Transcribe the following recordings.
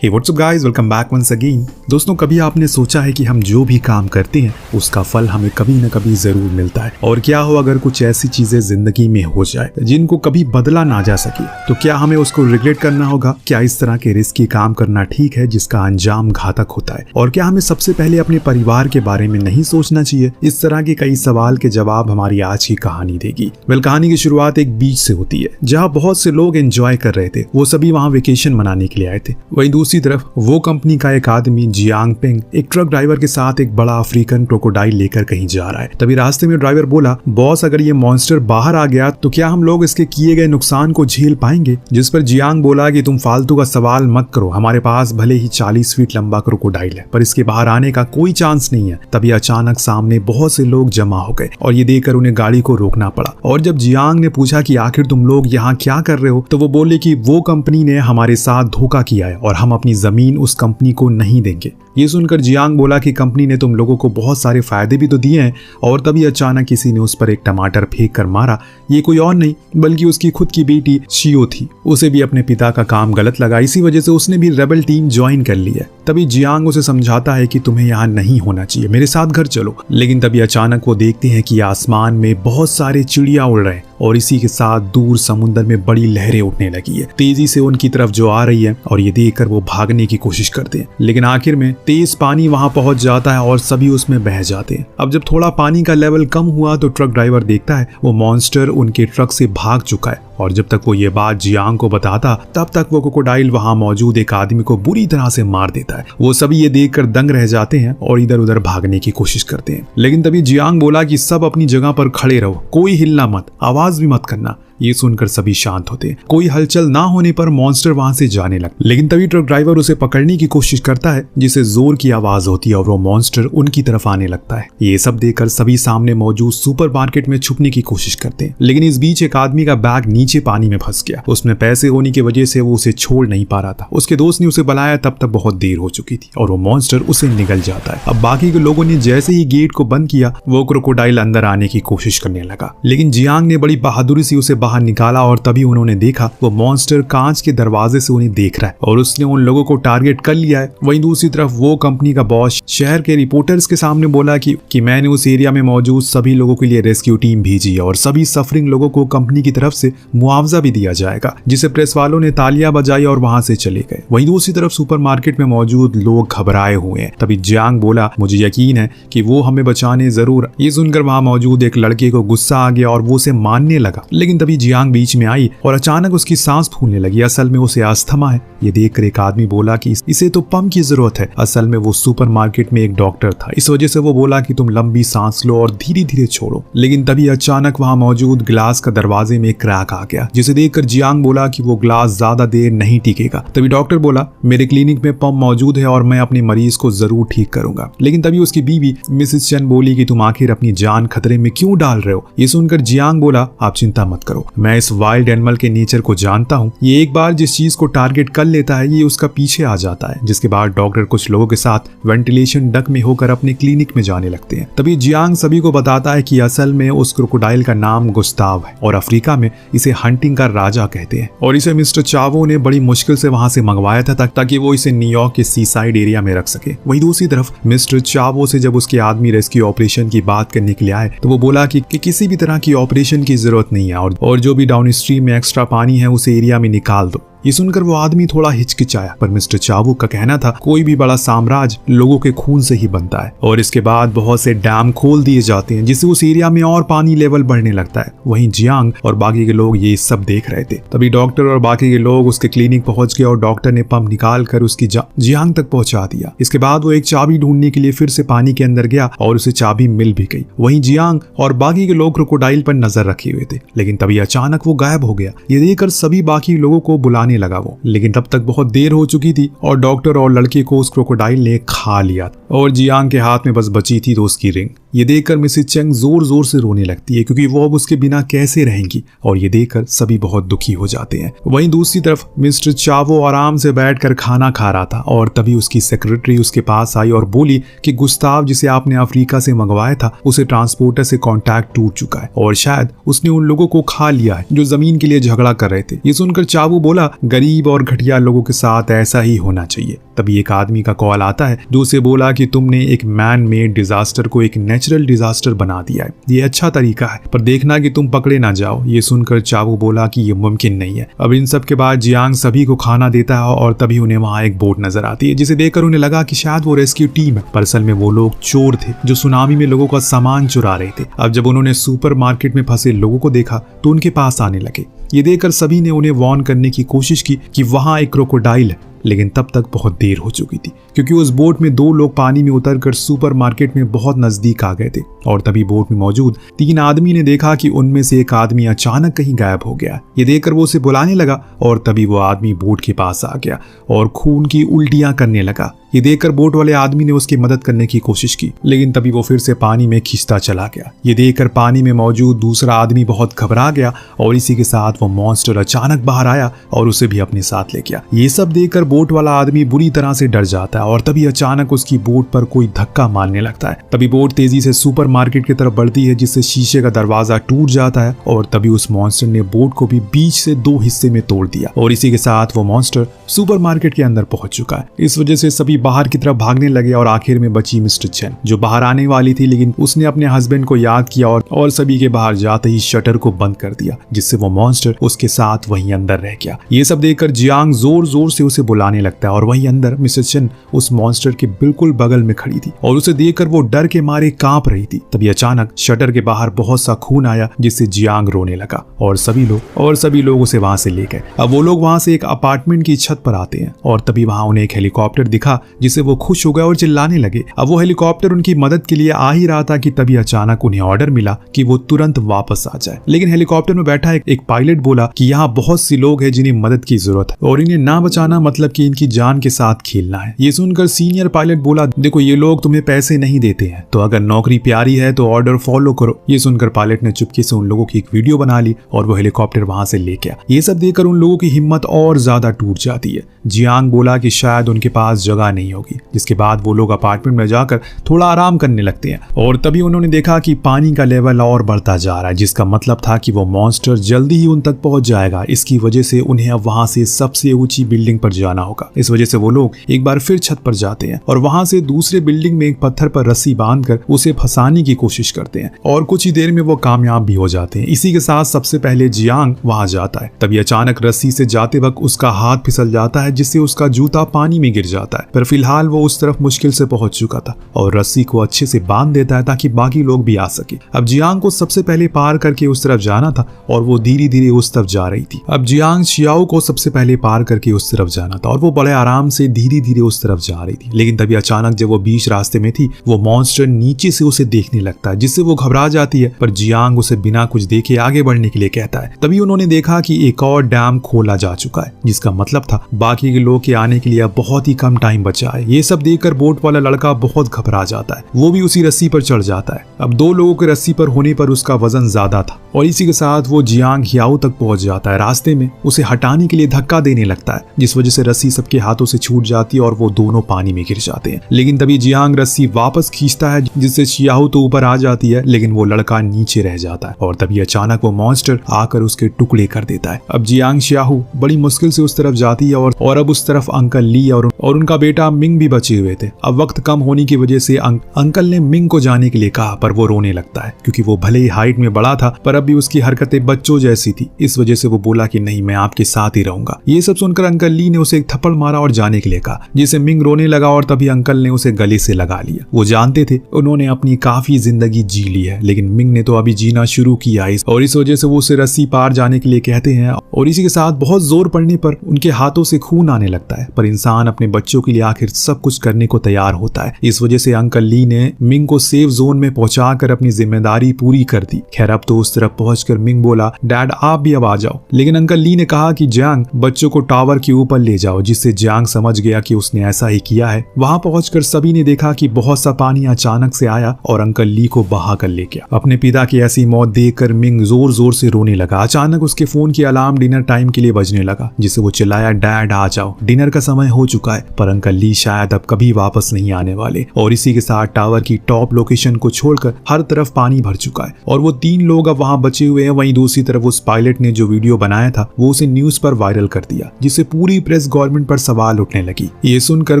हे what's up guys, welcome back once again. दोस्तों, कभी आपने सोचा है कि हम जो भी काम करते हैं उसका फल हमें कभी न कभी जरूर मिलता है। और क्या हो अगर कुछ ऐसी चीजें जिंदगी में हो जाए जिनको कभी बदला ना जा सके, तो क्या हमें उसको रिग्रेट करना होगा? क्या इस तरह के रिस्की काम करना ठीक है जिसका अंजाम घातक होता है? और क्या हमें सबसे पहले अपने परिवार के बारे में नहीं सोचना चाहिए? इस तरह के कई सवाल के जवाब हमारी आज की कहानी देगी। कहानी की शुरुआत एक बीच से होती है जहाँ बहुत से लोग एंजॉय कर रहे थे। वो सभी वहाँ वेकेशन मनाने के लिए आए थे। वहीं दूसरी तरफ वो कंपनी का एक आदमी जियांग पेंग एक ट्रक ड्राइवर के साथ एक बड़ा अफ्रीकन क्रोकोडाइल लेकर कहीं जा रहा है। तभी रास्ते में ड्राइवर बोला, बॉस अगर ये मॉन्स्टर बाहर आ गया तो क्या हम लोग इसके किए गए नुकसान को झेल पाएंगे? जिस पर जियांग बोला कि तुम फालतू का सवाल मत करो, हमारे पास भले ही 40 फीट लंबा क्रोकोडाइल है पर इसके बाहर आने का कोई चांस नहीं है। तभी अचानक सामने बहुत से लोग जमा हो गए और ये देखकर उन्हें गाड़ी को रोकना पड़ा। और जब जियांग ने पूछा कि आखिर तुम लोग यहाँ क्या कर रहे हो, तो वो बोले कि वो कंपनी ने हमारे साथ धोखा किया है और हम अपनी जमीन उस कंपनी को नहीं देंगे। ये सुनकर जियांग बोला कि कंपनी ने तुम लोगों को बहुत सारे फायदे भी तो दिए हैं। और तभी अचानक किसी ने उस पर एक टमाटर फेंक कर मारा। ये कोई और नहीं बल्कि उसकी खुद की बेटी शियो थी। उसे भी अपने पिता का काम गलत लगा, इसी वजह से उसने भी रेबल टीम ज्वाइन कर ली है। तभी जियांग उसे समझाता है कि तुम्हें यहाँ नहीं होना चाहिए, मेरे साथ घर चलो। लेकिन तभी अचानक वो देखते हैं कि आसमान में बहुत सारे चिड़िया उड़ रहे हैं और इसी के साथ दूर समुद्र में बड़ी लहरें उठने लगी है, तेजी से उनकी तरफ जो आ रही है। और ये देखकर वो भागने की कोशिश करते हैं, लेकिन आखिर में तेज पानी वहां पहुंच जाता है और सभी उसमें बह जाते हैं। अब जब थोड़ा पानी का लेवल कम हुआ तो ट्रक ड्राइवर देखता है वो मॉन्स्टर उनके ट्रक से भाग चुका है। और जब तक वो ये बात जियांग को बताता तब तक वो क्रोकोडाइल वहां मौजूद एक आदमी को बुरी तरह से मार देता है। वो सभी ये देखकर दंग रह जाते हैं और इधर उधर भागने की कोशिश करते हैं। लेकिन तभी जियांग बोला कि सब अपनी जगह पर खड़े रहो, कोई हिलना मत, आवाज भी मत करना। ये सुनकर सभी शांत होते हैं। कोई हलचल ना होने पर मॉन्स्टर वहां से जाने लगा। लेकिन तभी ट्रक ड्राइवर उसे पकड़ने की कोशिश करता है जिसे जोर की आवाज होती है और वो मॉन्स्टर उनकी तरफ आने लगता है। ये सब देखकर सभी सामने मौजूद सुपरमार्केट में छुपने की कोशिश करते हैं। लेकिन इस बीच एक आदमी का बैग नीचे पानी में फंस गया। उसमें पैसे होने की वजह से वो उसे छोड़ नहीं पा रहा था। उसके दोस्त ने उसे बुलाया, तब तक बहुत देर हो चुकी थी और वो मॉन्स्टर उसे निगल जाता है। अब बाकी के लोगों ने जैसे ही गेट को बंद किया वो क्रोकोडाइल अंदर आने की कोशिश करने लगा। लेकिन जियांग ने बड़ी बहादुरी से उसे बाहर निकाला और तभी उन्होंने देखा वो मॉन्स्टर कांच के दरवाजे से उन्हें देख रहा है और उसने उन लोगों को टारगेट कर लिया है। वहीं दूसरी तरफ वो कंपनी का बॉस शहर के रिपोर्टर्स के सामने बोला कि मैंने उस एरिया में मौजूद सभी लोगों के लिए रेस्क्यू टीम भेजी है और सभी सफरिंग लोगों को कंपनी की तरफ से मुआवजा भी दिया जाएगा। जिसे प्रेस वालों ने तालियां बजाई और वहां से चले गए। वहीं दूसरी तरफ सुपरमार्केट में मौजूद लोग घबराए हुए हैं। तभी जियांग बोला, मुझे यकीन है कि वो हमें बचाने जरूर। ये सुनकर वहां मौजूद एक लड़के को गुस्सा आ गया और वो उसे मारने लगा। लेकिन तभी जियांग बीच में आई और अचानक उसकी सांस फूलने लगी। असल में उसे अस्थमा है। ये देखकर एक आदमी बोला कि इसे तो पंप की जरूरत है। असल में वो सुपरमार्केट में एक डॉक्टर था, इस वजह से वो बोला कि तुम लंबी सांस लो और धीरे धीरे छोड़ो। लेकिन तभी अचानक वहां मौजूद ग्लास का दरवाजे में क्रैक आ गया, जिसे देखकर जियांग बोला कि वो ग्लास ज्यादा देर नहीं टिकेगा। तभी डॉक्टर बोला, मेरे क्लिनिक में पंप मौजूद है और मैं अपने मरीज को जरूर ठीक करूंगा। लेकिन तभी उसकी बीवी मिसेस चेन बोली कि तुम आखिर अपनी जान खतरे में क्यों डाल रहे हो? ये सुनकर जियांग बोला, आप चिंता मत करो, मैं इस वाइल्ड एनिमल के नेचर को जानता हूँ। ये एक बार जिस चीज को टारगेट कर लेता है ये उसका पीछे आ जाता है। जिसके बाद डॉक्टर कुछ लोगों के साथ वेंटिलेशन डक में होकर अपने क्लिनिक में जाने लगते हैं। तभी जियांग सभी को बताता है कि असल में उस क्रोकोडाइल का नाम गुस्ताव है और अफ्रीका में इसे हंटिंग का राजा कहते हैं और इसे मिस्टर चावो ने बड़ी मुश्किल से वहां से मंगवाया था ताकि वो इसे न्यूयॉर्क के सी साइड एरिया में रख सके। वहीं दूसरी तरफ मिस्टर चावो से जब उसके आदमी रेस्क्यू ऑपरेशन की बात करने के लिए आए तो वो बोला कि किसी भी तरह की ऑपरेशन की जरूरत नहीं है और जो भी डाउन स्ट्रीम में एक्स्ट्रा पानी है उसे एरिया में निकाल दो। ये सुनकर वो आदमी थोड़ा हिचकिचाया, पर मिस्टर चावू का कहना था कोई भी बड़ा साम्राज्य लोगों के खून से ही बनता है। और इसके बाद बहुत से डैम खोल दिए जाते हैं जिससे उस एरिया में और पानी लेवल बढ़ने लगता है। वहीं जियांग और बाकी के लोग ये सब देख रहे थे। तभी डॉक्टर और बाकी के लोग उसके क्लिनिक पहुंच गए और डॉक्टर ने पंप निकाल कर उसकी जियांग तक पहुंचा दिया। इसके बाद वो एक चाबी ढूंढने के लिए फिर से पानी के अंदर गया और उसे चाबी मिल भी गई। वहीं जियांग और बाकी के लोग क्रोकोडाइल पर नजर रखे हुए थे। लेकिन तभी अचानक वो गायब हो गया। ये देखकर सभी बाकी लोगों को बुलाने लगा वो। लेकिन तब तक बहुत देर हो चुकी थी और डॉक्टर और लड़के को उस क्रोकोडाइल ने खा लिया और जियांग के हाथ में बस बची थी दोस्त की रिंग। ये देखकर मिसेस चेंग जोर जोर से रोने लगती है क्योंकि वो अब उसके बिना कैसे रहेंगी और ये देखकर सभी बहुत दुखी हो जाते हैं। वहीं दूसरी तरफ मिस्टर चावो आराम से बैठकर खाना खा रहा था और तभी उसकी सेक्रेटरी उसके पास आई और बोली कि गुस्ताव जिसे आपने अफ्रीका से मंगवाया था उसे ट्रांसपोर्टर से कॉन्टैक्ट टूट चुका है और शायद उसने उन लोगों को खा लिया है जो जमीन के लिए झगड़ा कर रहे थे। ये सुनकर चावो बोला, गरीब और घटिया लोगों के साथ ऐसा ही होना चाहिए। तभी एक आदमी का कॉल आता है जो उसे बोला कि तुमने एक मैन मेड डिजास्टर को एक नेचुरल डिजास्टर बना दिया है, ये अच्छा तरीका है, पर देखना कि तुम पकड़े ना जाओ। ये सुनकर चावू बोला कि ये मुमकिन नहीं है। अब इन सब के बाद जियांग सभी को खाना देता है और तभी उन्हें वहां एक बोट नजर आती है, जिसे देखकर उन्हें लगा कि शायद वो रेस्क्यू टीम है, पर असल में वो लोग चोर थे जो सुनामी में लोगों का सामान चुरा रहे थे। अब जब उन्होंने सुपरमार्केट में फंसे लोगों को देखा तो उनके पास आने लगे। ये देखकर सभी ने उन्हें वार्न करने की कोशिश की कि वहां एक क्रोकोडाइल है, लेकिन तब तक बहुत देर हो चुकी थी, क्योंकि उस बोट में 2 लोग पानी में उतरकर सुपरमार्केट में बहुत नजदीक आ गए थे। और तभी बोट में मौजूद 3 आदमी ने देखा कि उनमें से एक आदमी अचानक कहीं गायब हो गया। ये देखकर वो उसे बुलाने लगा और तभी वो आदमी बोट के पास आ गया और खून की उल्टियां करने लगा। ये देखकर बोट वाले आदमी ने उसकी मदद करने की कोशिश की, लेकिन तभी वो फिर से पानी में खिंचता चला गया। ये देखकर पानी में मौजूद दूसरा आदमी बहुत घबरा गया और इसी के साथ वो मॉन्स्टर अचानक बाहर आया और उसे भी अपने साथ ले गया। ये सब देखकर बोट वाला आदमी बुरी तरह से डर जाता है और तभी अचानक उसकी बोट पर कोई धक्का मारने लगता है। तभी बोट तेजी से सुपरमार्केट की तरफ बढ़ती है, जिससे शीशे का दरवाजा टूट जाता है और तभी उस मॉन्स्टर ने बोट को भी बीच से 2 हिस्से में तोड़ दिया और इसी के साथ वो मॉन्स्टर सुपरमार्केट के अंदर पहुंच चुका है। इस वजह से सभी बाहर की तरफ भागने लगे और आखिर में बची मिस्टर चेन, जो बाहर आने वाली थी, लेकिन उसने अपने हस्बैंड को याद किया और सभी के बाहर जाते ही शटर को बंद कर दिया, जिससे वो मॉन्स्टर उसके साथ वहीं अंदर रह गया। ये सब देखकर जियांग जोर जोर से उसे बुलाने लगता है और वहीं अंदर मिस्टर चेन उस मॉन्स्टर के बिल्कुल बगल में खड़ी थी और उसे देखकर वो डर के मारे कांप रही थी। तभी अचानक शटर के बाहर बहुत सा खून आया, जिससे जियांग रोने लगा और सभी लोग उसे वहां से ले गए। अब वो लोग वहां से एक अपार्टमेंट की छत पर आते हैं और तभी वहां उन्हें एक हेलीकॉप्टर दिखा, जिससे वो खुश हो गए और चिल्लाने लगे। अब वो हेलीकॉप्टर उनकी मदद के लिए आ ही रहा था कि तभी अचानक उन्हें ऑर्डर मिला कि वो तुरंत वापस आ जाए। लेकिन हेलीकॉप्टर में बैठा एक पायलट बोला कि यहाँ बहुत सी लोग हैं जिन्हें मदद की जरूरत है और इन्हें ना बचाना मतलब कि इनकी जान के साथ खेलना है। ये सुनकर सीनियर पायलट बोला, देखो ये लोग तुम्हें पैसे नहीं देते हैं, तो अगर नौकरी प्यारी है तो ऑर्डर फॉलो करो। ये सुनकर पायलट ने चुपके से उन लोगों की एक वीडियो बना ली और वो हेलीकॉप्टर वहां से ले गया। ये सब देखकर उन लोगों की हिम्मत और ज्यादा टूट जाती है। जियांग बोला कि शायद उनके पास जगह नहीं होगी, जिसके बाद वो लोग अपार्टमेंट में जाकर थोड़ा आराम करने लगते हैं और तभी उन्होंने देखा कि पानी का लेवल और बढ़ता जा रहा है, जिसका मतलब था कि वो मॉन्स्टर जल्दी ही उन तक पहुंच जाएगा। इसकी वजह से उन्हें अब वहां से सबसे ऊंची बिल्डिंग पर जाना होगा। इस वजह से वो लोग एक बार फिर छत पर जाते हैं और वहां से दूसरे बिल्डिंग में एक पत्थर पर रस्सी बांधकर उसे फंसाने की कोशिश करते हैं और कुछ ही देर में वो कामयाब भी हो जाते हैं। इसी के साथ सबसे पहले जियांग वहां जाता है। तभी अचानक रस्सी से जाते वक्त उसका हाथ फिसल जाता है, जिससे उसका जूता पानी में गिर जाता है, पर फिलहाल वो उस तरफ मुश्किल से पहुंच चुका था और रस्सी को अच्छे से बांध देता है ताकि बाकी लोग भी आ सके। अब जियांग को सबसे पहले पार करके उस तरफ जाना था और वो धीरे धीरे उस तरफ जा रही थी। अब जियांग शियाओ को सबसे पहले पार करके उस तरफ जाना था और वो बड़े आराम से धीरे धीरे उस तरफ जा रही थी। लेकिन तभी अचानक जब वो बीच रास्ते में थी, वो मॉन्स्टर नीचे से उसे देखने लगता है, जिससे वो घबरा जाती है, पर जियांग उसे बिना कुछ देखे आगे बढ़ने के लिए कहता है। तभी उन्होंने देखा कि एक और डैम खोला जा चुका है, जिसका मतलब था बाकी के लोग के आने के लिए अब बहुत ही कम टाइम बचा है। ये सब देखकर बोट वाला लड़का बहुत घबरा जाता है, वो भी उसी रस्सी पर चढ़ जाता है। अब 2 लोगों के रस्सी पर होने पर उसका वजन ज्यादा था और इसी के साथ वो जियांग हियाओ तक पहुंच जाता है। रास्ते में उसे हटाने के लिए धक्का देने लगता है, जिस वजह से रस्सी सबके हाथों से छूट जाती है और वो दोनों पानी में गिर जाते हैं। लेकिन तभी जियांग रस्सी वापस खींचता है, जिससे शियाओ तो ऊपर आ जाती है, लेकिन वो लड़का नीचे रह जाता है और तभी अचानक वो मॉन्स्टर आकर उसके टुकड़े कर देता है। अब जियांग शियाओ बड़ी मुश्किल से उस तरफ जाती है और अब उस तरफ अंकल ली और उनका बेटा मिंग भी बचे हुए थे। अब वक्त कम होने की वजह से अंकल ने मिंग को जाने के लिए कहा, पर वो रोने लगता है क्योंकि वो भले ही हाइट में बड़ा था, पर अब भी उसकी हरकतें बच्चों जैसी थी। इस वजह से वो बोला कि नहीं, मैं आपके साथ ही रहूंगा। ये सब सुनकर अंकल ली ने उसे एक थप्पड़ मारा और जाने के लिए कहा, जिससे मिंग रोने लगा और तभी अंकल ने उसे गले से लगा लिया। वो जानते थे उन्होंने अपनी काफी जिंदगी जी ली है, लेकिन मिंग ने तो अभी जीना शुरू किया और इस वजह से वो उसे रस्सी पार जाने के लिए कहते हैं और इसी के साथ बहुत जोर पड़ने पर उनके हाथों से खून आने लगता है। पर इंसान अपने बच्चों के लिए आखिर सब कुछ करने को तैयार होता है। इस वजह से अंकल ली ने मिंग को सेफ जोन में पहुंचाकर अपनी जिम्मेदारी पूरी कर दी। खैर अब तो उस तरफ पहुंचकर मिंग बोला, डैड आप भी अब आ जाओ। लेकिन अंकल ली ने कहा कि जियांग बच्चों को टावर के ऊपर ले जाओ, जिससे जियांग समझ गया कि उसने ऐसा ही किया है। वहां पहुंचकर सभी ने देखा कि बहुत सा पानी अचानक से आया और अंकल ली को बहा कर ले गया। अपने पिता की ऐसी मौत देखकर मिंग जोर जोर से रोने लगा। अचानक उसके फोन की अलार्म डिनर टाइम के लिए बजने लगा, जिससे वो चिल्लाया, डैड आ आ जाओ, डिनर का समय हो चुका है। पर अंकल ली शायद अब कभी वापस नहीं आने वाले और इसी के साथ टावर की टॉप लोकेशन को छोड़कर हर तरफ पानी भर चुका है और वो 3 लोग अब वहां बचे हुए हैं। वहीं दूसरी तरफ उस पायलट ने जो वीडियो बनाया था वो उसे न्यूज पर वायरल कर दिया, जिससे पूरी प्रेस गवर्नमेंट पर सवाल उठने लगी। ये सुनकर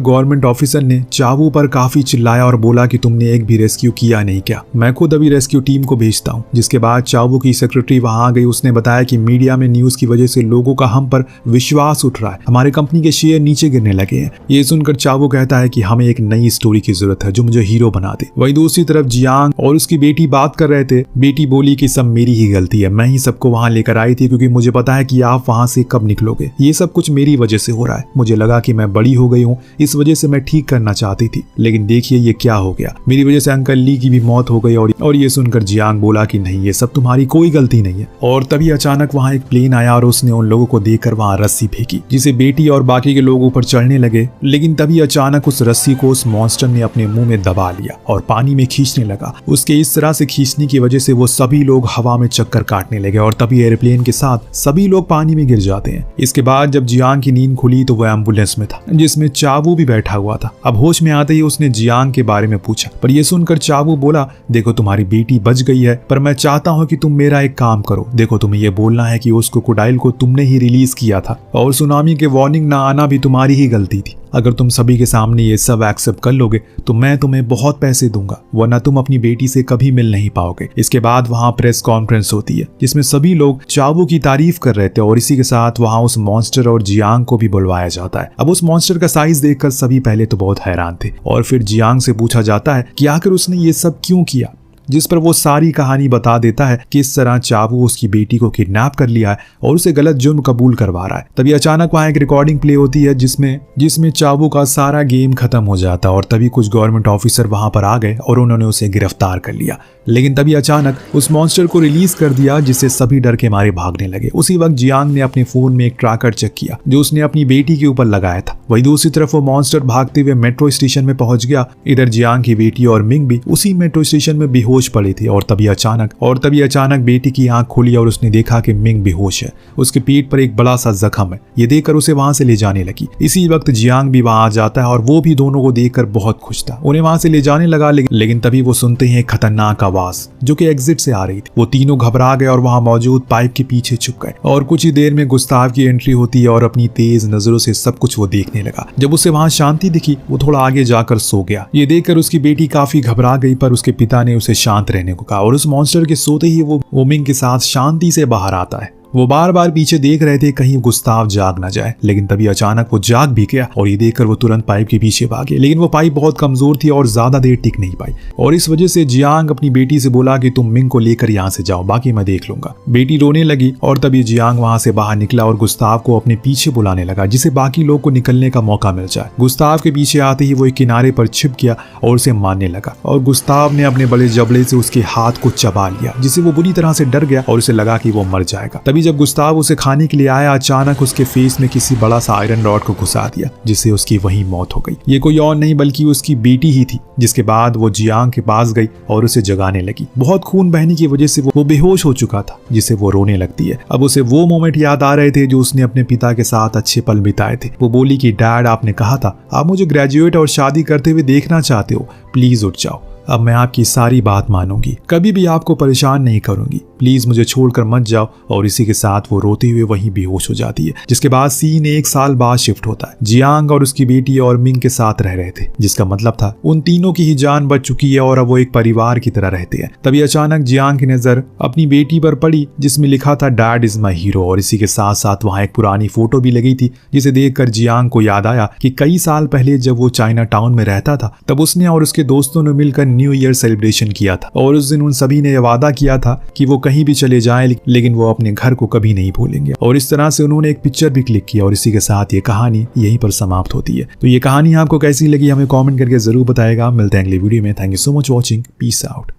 गवर्नमेंट ऑफिसर ने चावू पर काफी चिल्लाया और बोला कि तुमने एक भी रेस्क्यू किया नहीं क्या, मैं खुद अभी रेस्क्यू टीम को भेजता हूँ। जिसके बाद चावू की सेक्रेटरी वहां आ गई। उसने बताया कि मीडिया में न्यूज की वजह से लोगों का हम पर विश्वास उठ रहा है, हमारे कंपनी के शेयर नीचे गिरने लगे हैं। ये सुनकर चावू कहता है कि हमें एक नई स्टोरी की जरूरत है जो मुझे हीरो बना दे। वहीं दूसरी तरफ जियांग और उसकी बेटी बात कर रहे थे। बेटी बोली कि सब मेरी ही गलती है, मैं ही सबको वहां लेकर आई थी क्योंकि मुझे पता है कि आप वहां से कब निकलोगे। ये सब कुछ मेरी वजह से हो रहा है, मुझे लगा कि मैं बड़ी हो गई हूँ, इस वजह से मैं ठीक करना चाहती थी, लेकिन देखिए ये क्या हो गया, मेरी वजह से अंकल ली की भी मौत हो गई। और ये सुनकर जियांग बोला कि नहीं, ये सब तुम्हारी कोई गलती नहीं है। और तभी अचानक वहां एक प्लेन आया और उसने उन लोगों को देखकर वहां रस्सी फेंकी, जिसे बेटी और बाकी के लोग ऊपर चढ़ने लगे। लेकिन तभी अचानक उस रस्सी को उस मॉन्स्टर ने अपने मुंह में दबा लिया और पानी में खींचने लगा। उसके इस तरह से खींचने की वजह से वो सभी लोग हवा में चक्कर काटने लगे और तभी एयरप्लेन के साथ सभी लोग पानी में गिर जाते हैं। इसके बाद जब जियांग की नींद खुली तो वो एम्बुलेंस में था, जिसमें चावू भी बैठा हुआ था। अब होश में आते ही उसने जियांग के बारे में पूछा, पर यह सुनकर चावू बोला, देखो तुम्हारी बेटी बच गई है, पर मैं चाहता हूँ कि तुम मेरा एक काम करो। देखो तुम्हें यह बोलना है कि उस क्रोकोडाइल को तुमने ही रिलीज किया था और सुनामी के वार्निंग ना आना भी तुम्हारी ही गलती थी। अगर तुम सभी के सामने ये सब एक्सेप्ट कर लोगे तो मैं तुम्हें बहुत पैसे दूंगा, वरना तुम अपनी बेटी से कभी मिल नहीं पाओगे। इसके बाद वहां प्रेस कॉन्फ्रेंस होती है जिसमें सभी लोग चावू की तारीफ कर रहे थे और इसी के साथ वहां उस मॉन्स्टर और जियांग को भी बुलवाया जाता है। अब उस मॉन्स्टर का साइज देखकर सभी पहले तो बहुत हैरान थे और फिर जियांग से पूछा जाता है कि आखिर उसने ये सब क्यों किया, जिस पर वो सारी कहानी बता देता है कि इस तरह चावू उसकी बेटी को किडनैप कर लिया है और उसे गलत जुर्म कबूल करवा रहा है। तभी अचानक वहां एक रिकॉर्डिंग प्ले होती है जिसमें चावू का सारा गेम खत्म हो जाता है और तभी कुछ गवर्नमेंट ऑफिसर वहां पर आ गए और उन्होंने उसे गिरफ्तार कर लिया। लेकिन तभी अचानक उस मॉन्स्टर को रिलीज कर दिया, जिससे सभी डर के मारे भागने लगे। उसी वक्त जियांग ने अपने फोन में एक ट्रैकर चेक किया जो उसने अपनी बेटी के ऊपर लगाया था। वही दूसरी तरफ वो मॉन्स्टर भागते हुए मेट्रो स्टेशन में पहुंच गया। इधर जियांग की बेटी और मिंग भी उसी मेट्रो स्टेशन में बेहोश पड़ी थी और तभी अचानक बेटी की आंख खुली और उसने देखा कि मिंग बेहोश है। उसके पीठ पर एक बड़ा सा जख्म है। ये देखकर उसे वहां से ले जाने लगी। इसी वक्त जियांग भी वहां आ जाता है और वो भी दोनों को देखकर बहुत खुश था। उन्हें वहां से ले जाने लगा, लेकिन तभी वो सुनते हैं खतरनाक आवाज जो कि एग्जिट से आ रही थी। वो तीनों घबरा गए और वहां मौजूद पाइप के पीछे छुप गए और कुछ ही देर में गुस्ताव की एंट्री होती है और अपनी तेज नजरों से सब कुछ वो देखने लगा। जब उसे वहां शांति दिखी वो थोड़ा आगे जाकर सो गया। ये देखकर उसकी बेटी काफी घबरा गई, पर उसके पिता ने उसे शांत रहने को कहा और उस मॉन्स्टर के सोते ही वो मिंग के साथ शांति से बाहर आता है। वो बार बार पीछे देख रहे थे कहीं गुस्ताव जाग ना जाए, लेकिन तभी अचानक वो जाग भी गया और ये देखकर वो तुरंत पाइप के पीछे भागे। लेकिन वो पाइप बहुत कमजोर थी और ज्यादा देर टिक नहीं पाई और इस वजह से जियांग अपनी बेटी से बोला कि तुम मिंग को लेकर यहाँ से जाओ, बाकी मैं देख लूंगा। बेटी रोने लगी और तभी जियांग वहां से बाहर निकला और गुस्ताव को अपने पीछे बुलाने लगा, जिससे बाकी लोग को निकलने का मौका मिल जाए। गुस्ताव के पीछे आते ही वो एक किनारे पर छिप गया और उसे मारने लगा और गुस्ताव ने अपने बड़े जबड़े से उसके हाथ को चबा लिया, जिससे वो बुरी तरह से डर गया और उसे लगा कि वो मर जाएगा। तभी जब गुस्ताव उसे खाने के लिए आया, अचानक उसके फेस में किसी बड़ा सा आयरन रॉड को घुसा दिया, जिससे उसकी वहीं मौत हो गई। ये कोई और नहीं बल्कि उसकी बेटी ही थी। जिसके बाद वो जियांग के पास गई और उसे जगाने लगी। बहुत खून बहने की वजह से वो बेहोश हो चुका था, जिससे वो रोने लगती है। अब उसे वो मोमेंट याद आ रहे थे जो उसने अपने पिता के साथ अच्छे पल बिताए थे। वो बोली कि डैड, आपने कहा था आप मुझे ग्रेजुएट और शादी करते हुए देखना चाहते हो, प्लीज उठ जाओ। अब मैं आपकी सारी बात मानूंगी, कभी भी आपको परेशान नहीं करूंगी, प्लीज मुझे छोड़कर मत जाओ। और इसी के साथ वो रोते हुए वहीं बेहोश हो जाती है। जिसके बाद सीन 1 साल बाद शिफ्ट होता है। जियांग और उसकी बेटी और मिंग के साथ रह रहे थे, जिसका मतलब था उन तीनों की ही जान बच चुकी है और अब वो एक परिवार की तरह रहते हैं। तभी अचानक जियांग की नजर अपनी बेटी पर पड़ी, जिसमें लिखा था डैड इज माई हीरो। और इसी के साथ साथ वहां एक पुरानी फोटो भी लगी थी, जिसे देखकर जियांग को याद आया कि कई साल पहले जब वो चाइना टाउन में रहता था, तब उसने और उसके दोस्तों ने मिलकर न्यू ईयर सेलिब्रेशन किया था और उस दिन उन सभी ने वादा किया था कि वो कहीं भी चले जाएं, लेकिन वो अपने घर को कभी नहीं भूलेंगे। और इस तरह से उन्होंने एक पिक्चर भी क्लिक किया और इसी के साथ ये कहानी यहीं पर समाप्त होती है। तो ये कहानी आपको कैसी लगी हमें कमेंट करके जरूर बताएगा। मिलते हैं अगली वीडियो में। Thank you so much watching. Peace out.